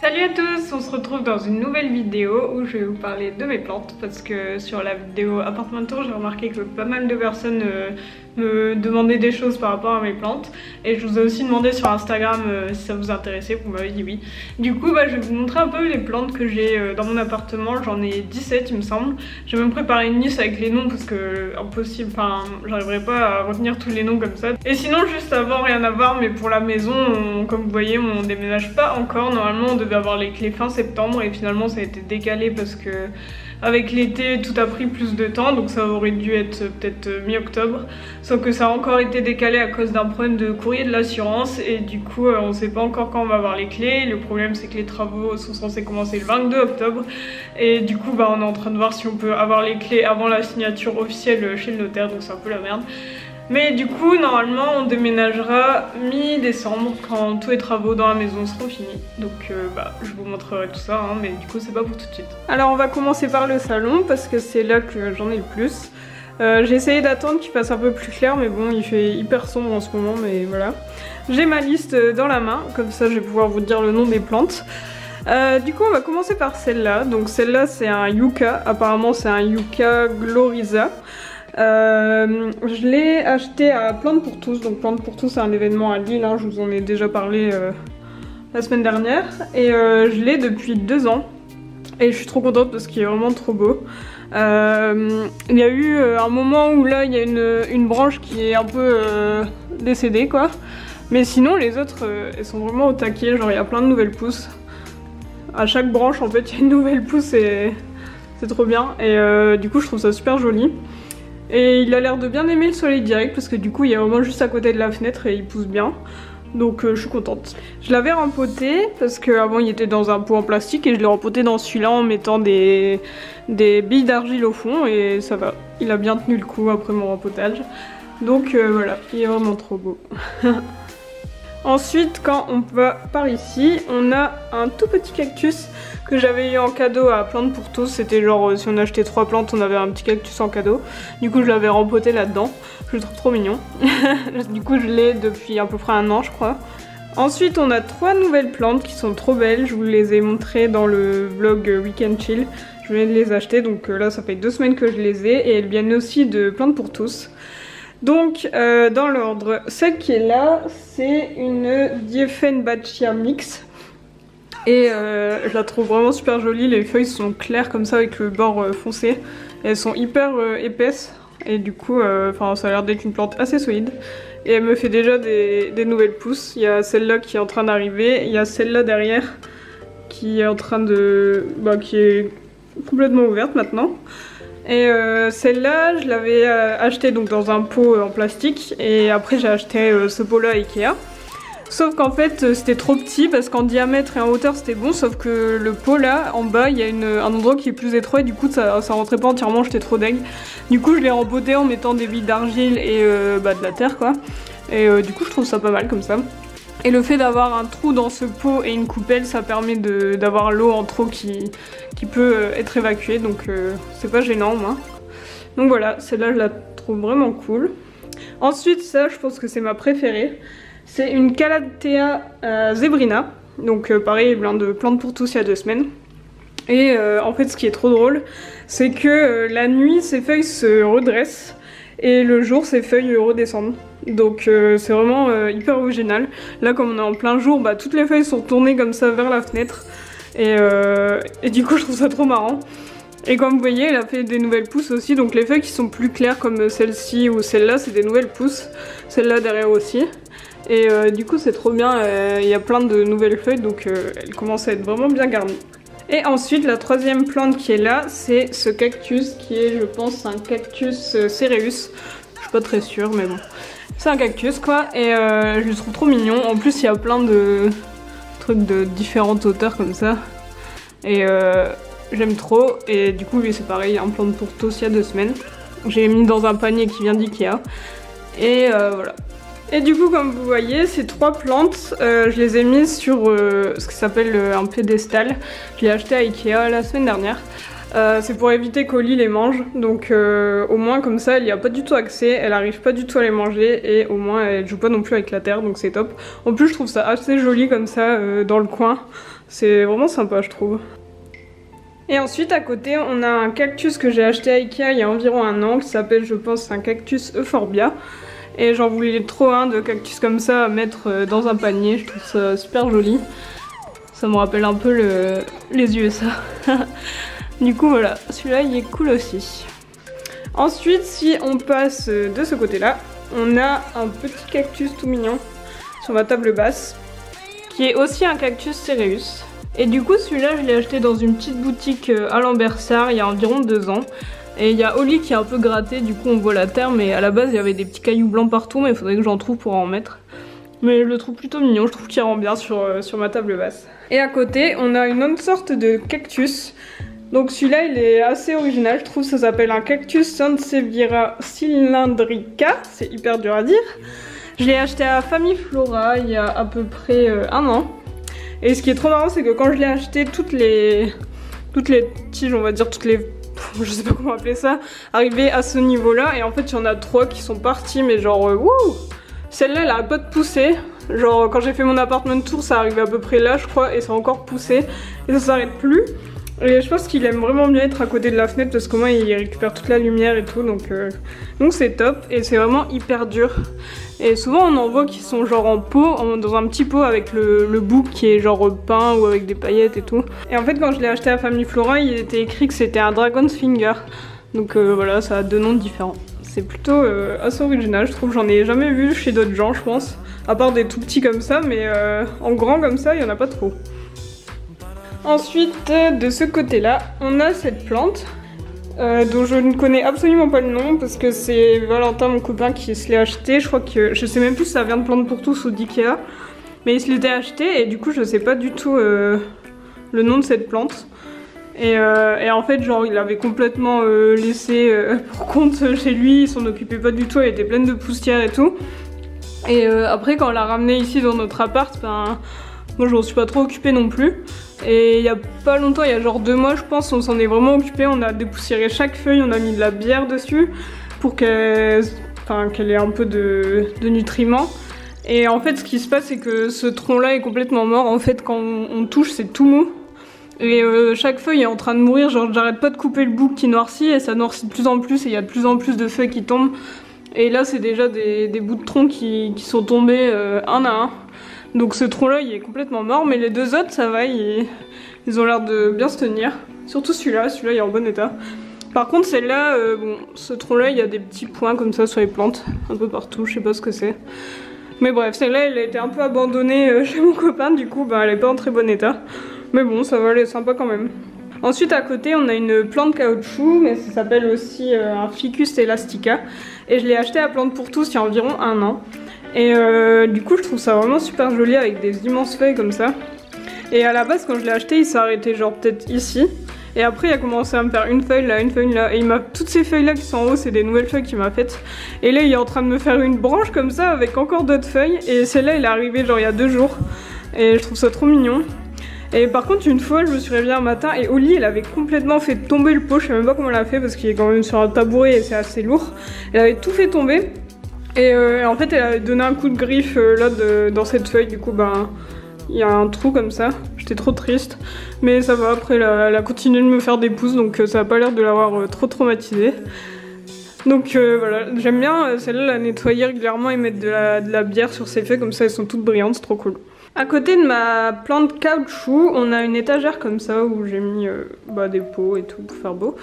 Salut à tous, on se retrouve dans une nouvelle vidéo où je vais vous parler de mes plantes parce que sur la vidéo appartement tour j'ai remarqué que pas mal de personnes me demandaient des choses par rapport à mes plantes et je vous ai aussi demandé sur Instagram si ça vous intéressait, vous m'avez dit oui. Du coup je vais vous montrer un peu les plantes que j'ai dans mon appartement, j'en ai 17 il me semble. J'ai même préparé une liste avec les noms parce que impossible, j'arriverai pas à retenir tous les noms comme ça. Et sinon juste avant, rien à voir, mais pour la maison, comme vous voyez on déménage pas encore, normalement on devait avoir les clés fin septembre et finalement ça a été décalé parce que avec l'été tout a pris plus de temps, donc ça aurait dû être peut-être mi-octobre, sauf que ça a encore été décalé à cause d'un problème de courrier de l'assurance et du coup on sait pas encore quand on va avoir les clés. Le problème c'est que les travaux sont censés commencer le 22 octobre et du coup on est en train de voir si on peut avoir les clés avant la signature officielle chez le notaire, donc c'est un peu la merde. Mais du coup normalement on déménagera mi-décembre quand tous les travaux dans la maison seront finis. Donc je vous montrerai tout ça mais du coup c'est pas pour tout de suite. Alors on va commencer par le salon parce que c'est là que j'en ai le plus. J'ai essayé d'attendre qu'il fasse un peu plus clair mais bon il fait hyper sombre en ce moment, mais voilà. J'ai ma liste dans la main, comme ça je vais pouvoir vous dire le nom des plantes. Du coup on va commencer par celle-là. Donc celle-là c'est un yucca, apparemment c'est un yucca glorisa. Je l'ai acheté à Plantes pour tous, donc Plantes pour tous c'est un événement à Lille, je vous en ai déjà parlé la semaine dernière et je l'ai depuis 2 ans et je suis trop contente parce qu'il est vraiment trop beau. Il y a eu un moment où là il y a une branche qui est un peu décédée quoi, mais sinon les autres elles sont vraiment au taquet, genre il y a plein de nouvelles pousses. À chaque branche en fait il y a une nouvelle pousse et c'est trop bien et du coup je trouve ça super joli. Et il a l'air de bien aimer le soleil direct parce que du coup il est vraiment juste à côté de la fenêtre et il pousse bien. Donc je suis contente. Je l'avais rempoté parce qu'avant il était dans un pot en plastique et je l'ai rempoté dans celui-là en mettant des billes d'argile au fond et ça va. Il a bien tenu le coup après mon rempotage. Donc voilà, il est vraiment trop beau. Ensuite quand on va par ici, on a un tout petit cactus que j'avais eu en cadeau à Plantes pour tous. C'était genre si on achetait 3 plantes on avait un petit cactus en cadeau. Du coup je l'avais rempoté là-dedans. Je le trouve trop mignon. Du coup je l'ai depuis à peu près 1 an je crois. Ensuite on a 3 nouvelles plantes qui sont trop belles. Je vous les ai montrées dans le vlog Weekend Chill. Je venais de les acheter donc là ça fait 2 semaines que je les ai et elles viennent aussi de Plantes pour tous. Donc dans l'ordre, celle qui est là c'est une Dieffenbachia mix. Et je la trouve vraiment super jolie, les feuilles sont claires comme ça avec le bord foncé. Et elles sont hyper épaisses et du coup ça a l'air d'être une plante assez solide. Et elle me fait déjà des nouvelles pousses. Il y a celle-là qui est en train d'arriver, il y a celle-là derrière qui est en train de... qui est complètement ouverte maintenant. Et celle-là je l'avais achetée donc dans un pot en plastique et après j'ai acheté ce pot-là à Ikea. Sauf qu'en fait c'était trop petit parce qu'en diamètre et en hauteur c'était bon, sauf que le pot là en bas il y a un endroit qui est plus étroit et du coup ça rentrait pas entièrement, j'étais trop deg. Du coup je l'ai rempoté en mettant des billes d'argile et de la terre quoi. Et du coup je trouve ça pas mal comme ça. Et le fait d'avoir un trou dans ce pot et une coupelle ça permet d'avoir l'eau en trop qui peut être évacuée, donc c'est pas gênant moi. Donc voilà, celle-là je la trouve vraiment cool. Ensuite ça je pense que c'est ma préférée. C'est une Calathea zebrina, donc pareil, il vient de Plantes pour tous il y a 2 semaines. Et en fait ce qui est trop drôle, c'est que la nuit ses feuilles se redressent et le jour ses feuilles redescendent. Donc c'est vraiment hyper original. Là comme on est en plein jour, toutes les feuilles sont tournées comme ça vers la fenêtre. Et du coup je trouve ça trop marrant. Et comme vous voyez elle a fait des nouvelles pousses aussi, donc les feuilles qui sont plus claires comme celle-ci ou celle-là c'est des nouvelles pousses. Celle-là derrière aussi. Et du coup c'est trop bien, il y a plein de nouvelles feuilles donc elle commence à être vraiment bien garnie. Et ensuite la troisième plante qui est là c'est ce cactus qui est je pense un cactus cereus. Je suis pas très sûre mais bon. C'est un cactus quoi et je le trouve trop mignon. En plus il y a plein de trucs de différentes hauteurs comme ça. Et j'aime trop et du coup lui c'est pareil, un Plantes pour tous il y a 2 semaines. J'ai mis dans un panier qui vient d'Ikea. Et voilà. Et du coup comme vous voyez ces 3 plantes je les ai mises sur ce qui s'appelle un pédestal. Je l'ai acheté à Ikea la semaine dernière. C'est pour éviter qu'Oli les mange, donc au moins comme ça elle n'y a pas du tout accès, elle arrive pas du tout à les manger et au moins elle joue pas non plus avec la terre, donc c'est top. En plus je trouve ça assez joli comme ça dans le coin, C'est vraiment sympa je trouve. Et ensuite à côté on a un cactus que j'ai acheté à Ikea il y a environ un an qui s'appelle je pense un cactus Euphorbia. Et j'en voulais trop un de cactus comme ça à mettre dans un panier, je trouve ça super joli. Ça me rappelle un peu les USA. Du coup voilà, celui-là il est cool aussi. Ensuite si on passe de ce côté là, on a un petit cactus tout mignon sur ma table basse qui est aussi un cactus Cereus. Et du coup celui-là je l'ai acheté dans une petite boutique à Lambersart il y a environ 2 ans. Et il y a Oli qui est un peu gratté, du coup on voit la terre, mais à la base il y avait des petits cailloux blancs partout, mais il faudrait que j'en trouve pour en mettre. Mais je le trouve plutôt mignon, je trouve qu'il rend bien sur ma table basse. Et à côté on a une autre sorte de cactus. Donc celui-là il est assez original, je trouve, ça s'appelle un cactus Sansevieria cylindrica, c'est hyper dur à dire. Je l'ai acheté à Famille Flora il y a à peu près un an. Et ce qui est trop marrant c'est que quand je l'ai acheté, toutes les tiges, on va dire toutes les... je sais pas comment appeler ça, arrivé à ce niveau là et en fait il y en a 3 qui sont partis mais genre wouh, celle-là elle arrête pas de pousser, genre quand j'ai fait mon apartment tour ça arrivait à peu près là je crois et ça a encore poussé et ça s'arrête plus et je pense qu'il aime vraiment bien être à côté de la fenêtre parce que moi il récupère toute la lumière et tout donc c'est top et c'est vraiment hyper dur. Et souvent on en voit qui sont genre en pot, dans un petit pot avec le bout qui est genre peint ou avec des paillettes et tout. Et en fait quand je l'ai acheté à Famille Flora il était écrit que c'était un Dragon's Finger. Donc voilà, ça a 2 noms différents. C'est plutôt assez original je trouve, j'en ai jamais vu chez d'autres gens je pense. À part des tout petits comme ça mais en grand comme ça il y en a pas trop. Ensuite de ce côté là on a cette plante. Dont je ne connais absolument pas le nom parce que c'est Valentin mon copain qui se l'est acheté, je crois que je sais même plus si ça vient de Plantes pour tous ou d'Ikea mais il se l'était acheté et du coup je sais pas du tout le nom de cette plante et en fait genre il l'avait complètement laissé pour compte chez lui, il s'en occupait pas du tout, elle était pleine de poussière et tout et après quand on l'a ramené ici dans notre appart, ben moi je m'en suis pas trop occupée non plus. Et il y a pas longtemps, il y a genre 2 mois je pense, on s'en est vraiment occupé, on a dépoussiéré chaque feuille, on a mis de la bière dessus pour qu'elle ait un peu de nutriments. Et en fait ce qui se passe c'est que ce tronc là est complètement mort, en fait quand on touche c'est tout mou. Et chaque feuille est en train de mourir, genre j'arrête pas de couper le bout qui noircit et ça noircit de plus en plus et il y a de plus en plus de feuilles qui tombent. Et là c'est déjà des bouts de tronc qui sont tombés un à un. Donc ce tronc là il est complètement mort mais les 2 autres ça va, ils ont l'air de bien se tenir. Surtout celui-là il est en bon état. Par contre celle-là, bon ce tronc là il y a des petits points comme ça sur les plantes, un peu partout, je sais pas ce que c'est. Mais bref celle-là elle a été un peu abandonnée chez mon copain du coup elle est pas en très bon état. Mais bon ça va, elle est sympa quand même. Ensuite à côté on a une plante caoutchouc mais ça s'appelle aussi un Ficus elastica. Et je l'ai acheté à Plantes pour tous il y a environ un an. Et du coup je trouve ça vraiment super joli avec des immenses feuilles comme ça. Et à la base quand je l'ai acheté il s'est arrêté genre peut-être ici. Et après il a commencé à me faire une feuille là, une feuille là. Et il m'a toutes ces feuilles là qui sont en haut c'est des nouvelles feuilles qu'il m'a faites. Et là il est en train de me faire une branche comme ça avec encore d'autres feuilles. Et celle-là elle est arrivée genre il y a 2 jours. Et je trouve ça trop mignon. Et par contre une fois je me suis réveillée un matin et Oli elle avait complètement fait tomber le pot. Je sais même pas comment elle a fait parce qu'il est quand même sur un tabouret et c'est assez lourd. Elle avait tout fait tomber. Et en fait elle a donné un coup de griffe là dans cette feuille, du coup ben il y a un trou comme ça, j'étais trop triste. Mais ça va, après elle a continué de me faire des pouces donc ça a pas l'air de l'avoir trop traumatisée. Donc voilà, j'aime bien celle-là la nettoyer régulièrement et mettre de la bière sur ses feuilles comme ça elles sont toutes brillantes, c'est trop cool. À côté de ma plante caoutchouc, on a une étagère comme ça où j'ai mis des pots et tout pour faire beau.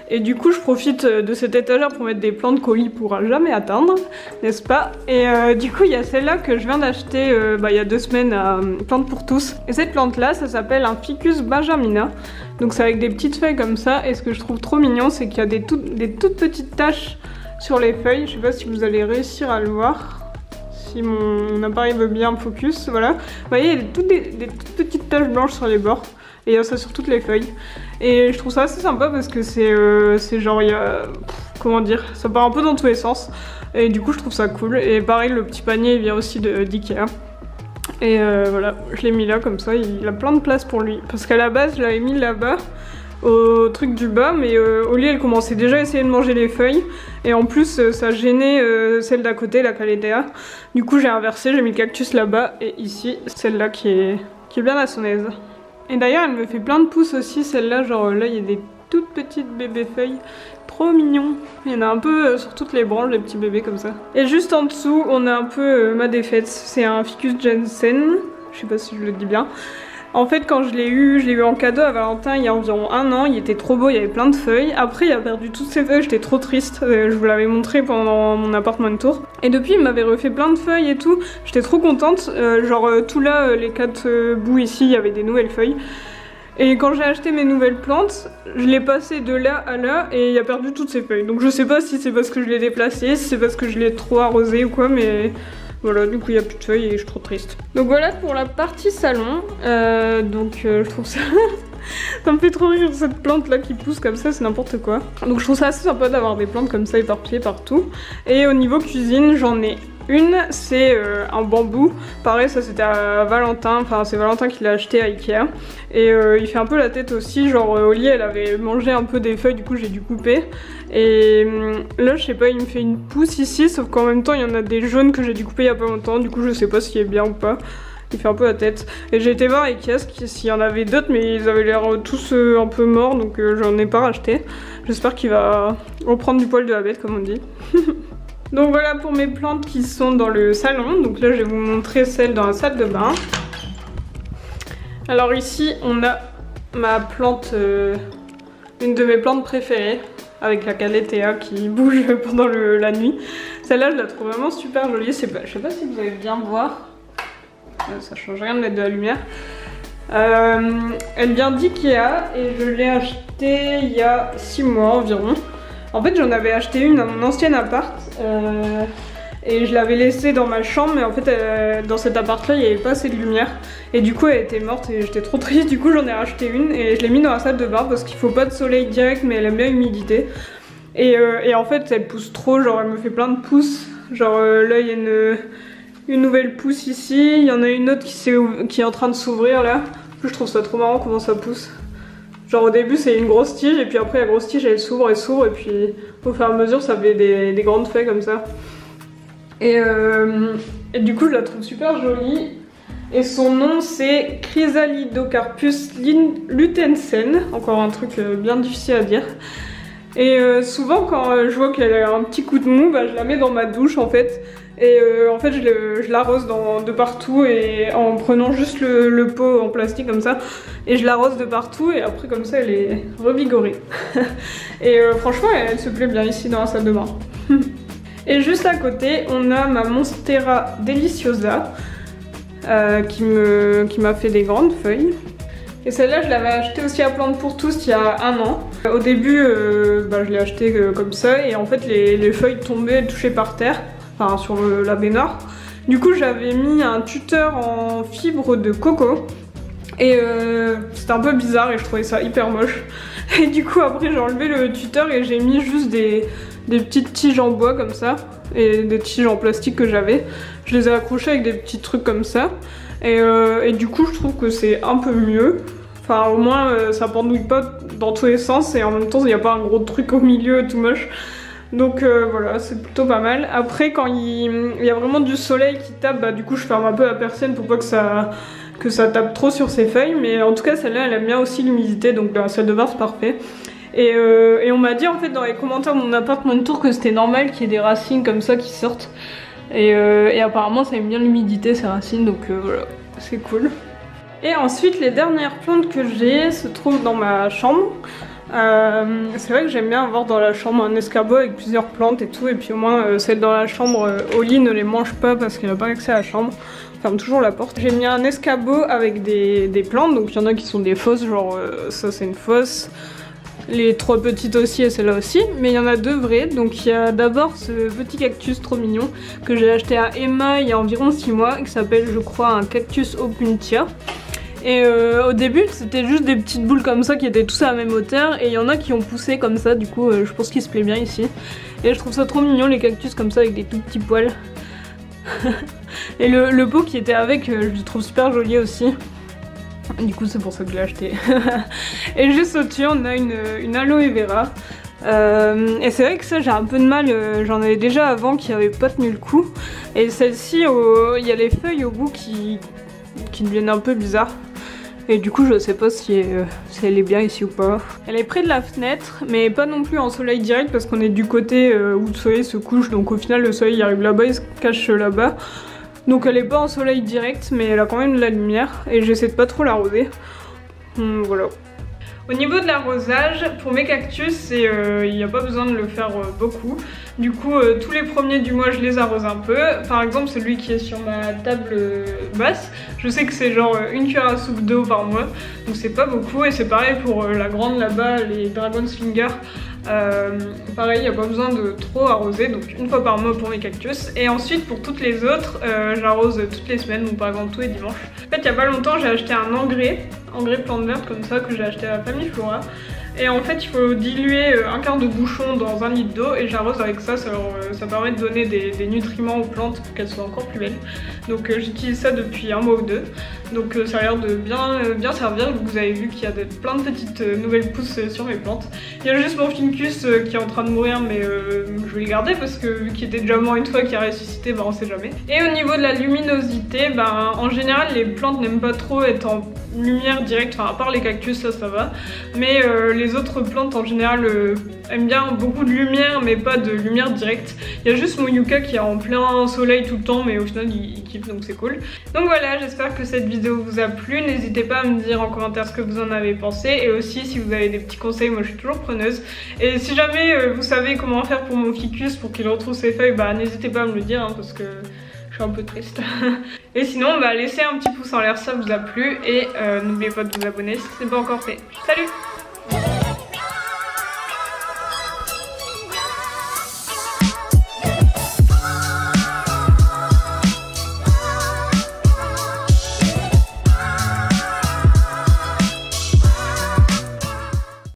Et du coup je profite de cette étagère pour mettre des plantes qu'Oli pourra jamais atteindre, n'est-ce pas? Et du coup il y a celle-là que je viens d'acheter il y a 2 semaines à Plantes pour tous. Et cette plante là ça s'appelle un Ficus benjamina. Donc c'est avec des petites feuilles comme ça et ce que je trouve trop mignon c'est qu'il y a des toutes petites taches sur les feuilles. Je sais pas si vous allez réussir à le voir. Si mon appareil veut bien focus, voilà. Vous voyez, il y a des toutes petites taches blanches sur les bords. Et il y a ça sur toutes les feuilles. Et je trouve ça assez sympa parce que c'est genre, il y a... Comment dire, ça part un peu dans tous les sens. Et du coup, je trouve ça cool. Et pareil, le petit panier, il vient aussi d'Ikea. Et voilà, je l'ai mis là comme ça, il a plein de place pour lui. Parce qu'à la base, je l'avais mis là-bas, au truc du bas, mais Oli elle commençait déjà à essayer de manger les feuilles et en plus ça gênait celle d'à côté, la Calédéa. Du coup j'ai inversé, j'ai mis le cactus là-bas et ici celle-là qui est bien à son aise. Et d'ailleurs elle me fait plein de pousses aussi celle-là, genre là il y a des toutes petites bébés feuilles, trop mignons. Il y en a un peu sur toutes les branches, des petits bébés comme ça. Et juste en dessous on a un peu ma défaite, c'est un ficus Jensen, je sais pas si je le dis bien. En fait quand je l'ai eu en cadeau à Valentin il y a environ 1 an, il était trop beau, il y avait plein de feuilles. Après il a perdu toutes ses feuilles, j'étais trop triste, je vous l'avais montré pendant mon appartement tour. Et depuis il m'avait refait plein de feuilles et tout, j'étais trop contente, genre tout là, les 4 bouts ici, il y avait des nouvelles feuilles. Et quand j'ai acheté mes nouvelles plantes, je l'ai passé de là à là et il a perdu toutes ses feuilles. Donc je sais pas si c'est parce que je l'ai déplacé, si c'est parce que je l'ai trop arrosé ou quoi, mais... Voilà, du coup il n'y a plus de feuilles et je suis trop triste. Donc voilà pour la partie salon. Je trouve ça... ça me fait trop rire cette plante là qui pousse comme ça, c'est n'importe quoi. Donc je trouve ça assez sympa d'avoir des plantes comme ça éparpillées partout. Et au niveau cuisine, j'en ai une, c'est un bambou. Pareil, ça c'était à Valentin, enfin c'est Valentin qui l'a acheté à Ikea. Et il fait un peu la tête aussi, genre au lit elle avait mangé un peu des feuilles, du coup j'ai dû couper. Et là je sais pas, il me fait une pousse ici, sauf qu'en même temps il y en a des jaunes que j'ai dû couper il y a pas longtemps, du coup je sais pas s'il est bien ou pas. Il fait un peu la tête. Et j'ai été voir à Ikea s'il y en avait d'autres, mais ils avaient l'air tous un peu morts, donc j'en ai pas racheté. J'espère qu'il va reprendre du poil de la bête comme on dit. Donc voilà pour mes plantes qui sont dans le salon. Donc là je vais vous montrer celles dans la salle de bain. Alors ici on a ma plante, une de mes plantes préférées, avec la Calathea qui bouge pendant la nuit. Celle-là je la trouve vraiment super jolie. Je sais pas si vous allez bien voir. Ça change rien de mettre de la lumière. Elle vient d'Ikea et je l'ai achetée il y a 6 mois environ. En fait j'en avais acheté une dans mon ancien appart et je l'avais laissée dans ma chambre, mais en fait dans cet appart là il n'y avait pas assez de lumière et du coup elle était morte et j'étais trop triste. Du coup j'en ai racheté une et je l'ai mis dans la salle de bain parce qu'il faut pas de soleil direct, mais elle aime bien l'humidité. Et en fait elle pousse trop, genre elle me fait plein de pousses. Genre là il y a une nouvelle pousse ici, il y en a une autre qui est en train de s'ouvrir là. Je trouve ça trop marrant comment ça pousse. Genre au début c'est une grosse tige et puis après la grosse tige elle s'ouvre et puis au fur et à mesure ça fait des grandes feuilles comme ça. Et du coup je la trouve super jolie. Et son nom c'est Chrysalidocarpus lutensen, encore un truc bien difficile à dire. Et souvent quand je vois qu'elle a un petit coup de mou, bah, je la mets dans ma douche en fait. Et en fait je l'arrose de partout et en prenant juste le pot en plastique comme ça. Et je l'arrose de partout et après comme ça elle est revigorée. Et franchement elle se plaît bien ici dans la salle de bain. Et juste à côté on a ma Monstera deliciosa qui m'a fait des grandes feuilles. Et celle-là je l'avais achetée aussi à Plantes pour tous il y a 1 an. Au début je l'ai achetée comme ça et en fait les feuilles tombaient, touchaient par terre. Enfin sur la baignoire. Du coup j'avais mis un tuteur en fibre de coco et c'était un peu bizarre et je trouvais ça hyper moche. Et du coup après j'ai enlevé le tuteur et j'ai mis juste des petites tiges en bois comme ça et des tiges en plastique que j'avais. Je les ai accrochées avec des petits trucs comme ça et du coup je trouve que c'est un peu mieux. Enfin au moins ça pendouille pas dans tous les sens et en même temps il n'y a pas un gros truc au milieu tout moche. Donc voilà, c'est plutôt pas mal. Après quand il y a vraiment du soleil qui tape, bah du coup je ferme un peu la persienne pour pas que ça tape trop sur ses feuilles. Mais en tout cas celle-là elle aime bien aussi l'humidité, donc la salle de bain c'est parfait. Et on m'a dit en fait dans les commentaires de mon appartement de tour que c'était normal qu'il y ait des racines comme ça qui sortent. Et apparemment ça aime bien l'humidité ces racines, donc voilà, c'est cool. Et ensuite les dernières plantes que j'ai se trouvent dans ma chambre. C'est vrai que j'aime bien avoir dans la chambre un escabeau avec plusieurs plantes et tout, et puis au moins celle dans la chambre au lit ne les mange pas parce qu'elle n'a pas accès à la chambre. On ferme toujours la porte. J'ai mis un escabeau avec des plantes, donc il y en a qui sont des fausses, genre ça c'est une fausse, les 3 petites aussi et celle-là aussi, mais il y en a 2 vraies. Donc il y a d'abord ce petit cactus trop mignon que j'ai acheté à Emma il y a environ 6 mois, qui s'appelle je crois un cactus opuntia. Et au début c'était juste des petites boules comme ça qui étaient tous à la même hauteur, et il y en a qui ont poussé comme ça, du coup je pense qu'il se plaît bien ici. Et je trouve ça trop mignon les cactus comme ça avec des tout petits poils. Et le pot qui était avec je le trouve super joli aussi. Du coup c'est pour ça que je l'ai acheté. Et juste au-dessus on a une aloe vera. Et c'est vrai que ça j'ai un peu de mal, j'en avais déjà avant qui avait pas tenu le coup. Et celle-ci il y a les feuilles au bout qui deviennent un peu bizarres. Et du coup je sais pas si elle est bien ici ou pas. Elle est près de la fenêtre mais pas non plus en soleil direct parce qu'on est du côté où le soleil se couche, donc au final le soleil arrive là-bas, il se cache là-bas. Donc elle est pas en soleil direct mais elle a quand même de la lumière et j'essaie de pas trop l'arroser. Voilà. Au niveau de l'arrosage, pour mes cactus, il n'y a pas besoin de le faire beaucoup. Du coup, tous les premiers du mois, je les arrose un peu. Par exemple, celui qui est sur ma table basse, je sais que c'est genre une cuillère à soupe d'eau par mois. Donc c'est pas beaucoup. Et c'est pareil pour la grande là-bas, les Dragon's Finger. Pareil, il n'y a pas besoin de trop arroser, donc une fois par mois pour mes cactus. Et ensuite pour toutes les autres, j'arrose toutes les semaines, donc par exemple tous les dimanches. En fait, il n'y a pas longtemps, j'ai acheté un engrais plante verte comme ça que j'ai acheté à la famille Flora. Et en fait, il faut diluer un quart de bouchon dans 1 litre d'eau et j'arrose avec ça. Ça permet de donner des nutriments aux plantes pour qu'elles soient encore plus belles. Donc j'utilise ça depuis 1 mois ou 2. Donc ça a l'air de bien servir. Vous avez vu qu'il y a plein de petites nouvelles pousses sur mes plantes. Il y a juste mon Fincus qui est en train de mourir, mais je vais le garder parce que vu qu'il était déjà mort une fois, qu'il a ressuscité, on sait jamais. Et au niveau de la luminosité, en général les plantes n'aiment pas trop être en lumière directe, enfin à part les cactus, ça va. Mais les autres plantes en général aiment bien beaucoup de lumière mais pas de lumière directe. Il y a juste mon yucca qui est en plein soleil tout le temps mais au final il kiffe, donc c'est cool. Donc voilà, j'espère que cette vidéo vous a plu. N'hésitez pas à me dire en commentaire ce que vous en avez pensé et aussi si vous avez des petits conseils, moi je suis toujours preneuse. Et si jamais vous savez comment faire pour mon ficus pour qu'il retrouve ses feuilles, n'hésitez pas à me le dire parce que je suis un peu triste. Et sinon laissez un petit pouce en l'air si ça vous a plu et n'oubliez pas de vous abonner si ce n'est pas encore fait. Salut!